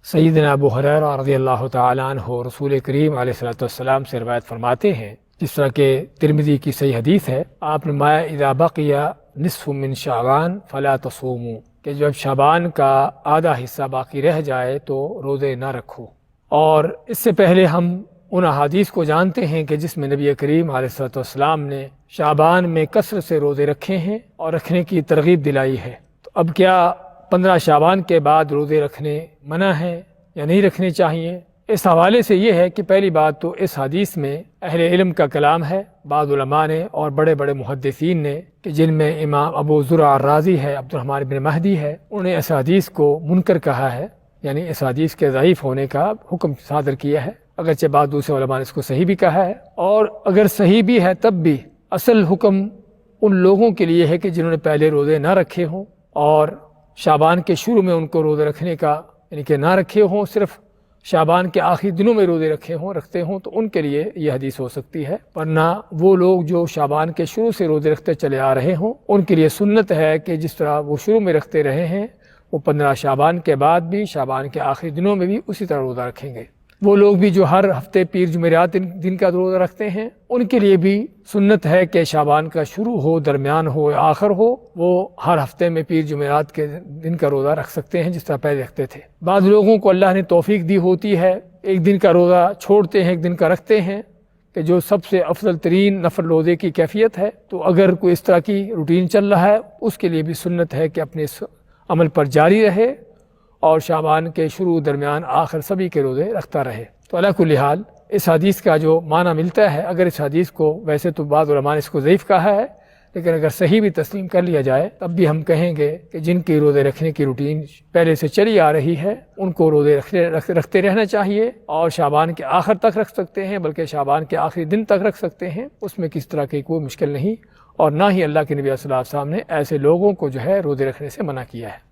سیدنا ابو ہریرہ رضی اللہ تعالیٰ عنہ رسول کریم علیہ الصلوۃ والسلام سے روایت فرماتے ہیں، جس طرح کہ ترمذی کی صحیح حدیث ہے، آپ نے فرمایا اذا بقی نصف من شعبان فلا تصوموا، کہ جب شعبان کا آدھا حصہ باقی رہ جائے تو روزے نہ رکھو۔ اور اس سے پہلے ہم ان احادیث کو جانتے ہیں کہ جس میں نبی کریم علیہ الصلوۃ والسلام نے شعبان میں کثرت سے روزے رکھے ہیں اور رکھنے کی ترغیب دلائی ہے۔ تو اب کیا 15 شعبان کے بعد روزے رکھنے منع ہیں یا نہیں رکھنے چاہیے؟ اس حوالے سے یہ ہے کہ پہلی بات تو اس حدیث میں اہل علم کا کلام ہے، بعض علماء نے اور بڑے بڑے محدثین نے، کہ جن میں امام ابو زرع الرازی ہے، عبد الرحمن بن مہدی ہے، انہوں نے اس حدیث کو منکر کہا ہے، یعنی اس حدیث کے ضعیف ہونے کا حکم صادر کیا ہے، اگرچہ بعض دوسرے علماء نے اس کو صحیح بھی کہا ہے، اور اگر صحیح بھی ہے تب بھی اصل حکم ان لوگوں کے لیے ہے کہ جنہوں نے پہلے روزے نہ رکھے ہوں اور شعبان کے شروع میں ان کو روزے رکھنے کا یعنی کہ نہ رکھے ہوں، صرف شعبان کے آخری دنوں میں روزے رکھتے ہوں، تو ان کے لیے یہ حدیث ہو سکتی ہے، ورنہ وہ لوگ جو شعبان کے شروع سے روزے رکھتے چلے آ رہے ہوں ان کے لیے سنت ہے کہ جس طرح وہ شروع میں رکھتے رہے ہیں وہ 15 شعبان کے بعد بھی، شعبان کے آخری دنوں میں بھی اسی طرح روزہ رکھیں گے۔ وہ لوگ بھی جو ہر ہفتے پیر جمعرات دن کا روزہ رکھتے ہیں ان کے لیے بھی سنت ہے کہ شعبان کا شروع ہو، درمیان ہو یا آخر ہو، وہ ہر ہفتے میں پیر جمعرات کے دن کا روزہ رکھ سکتے ہیں جس طرح پہلے رکھتے تھے۔ بعض لوگوں کو اللہ نے توفیق دی ہوتی ہے، ایک دن کا روزہ چھوڑتے ہیں، ایک دن کا رکھتے ہیں، کہ جو سب سے افضل ترین نفل روزے کی کیفیت ہے، تو اگر کوئی اس طرح کی روٹین چل رہا ہے اس کے لیے بھی سنت ہے کہ اپنے اس عمل پر جاری رہے اور شعبان کے شروع، درمیان، آخر سبھی کے روزے رکھتا رہے۔ تو علی کل حال اس حدیث کا جو معنی ملتا ہے، اگر اس حدیث کو ویسے تو بعض علماء نے اس کو ضعیف کہا ہے، لیکن اگر صحیح بھی تسلیم کر لیا جائے تب بھی ہم کہیں گے کہ جن کی روزے رکھنے کی روٹین پہلے سے چلی آ رہی ہے ان کو روزے رکھتے رہنا چاہیے، اور شعبان کے آخر تک رکھ سکتے ہیں، بلکہ شعبان کے آخری دن تک رکھ سکتے ہیں، اس میں کس طرح کی کوئی مشکل نہیں، اور نہ ہی اللہ کے نبی صلی اللہ علیہ وسلم نے ایسے لوگوں کو جو ہے روزے رکھنے سے منع کیا ہے۔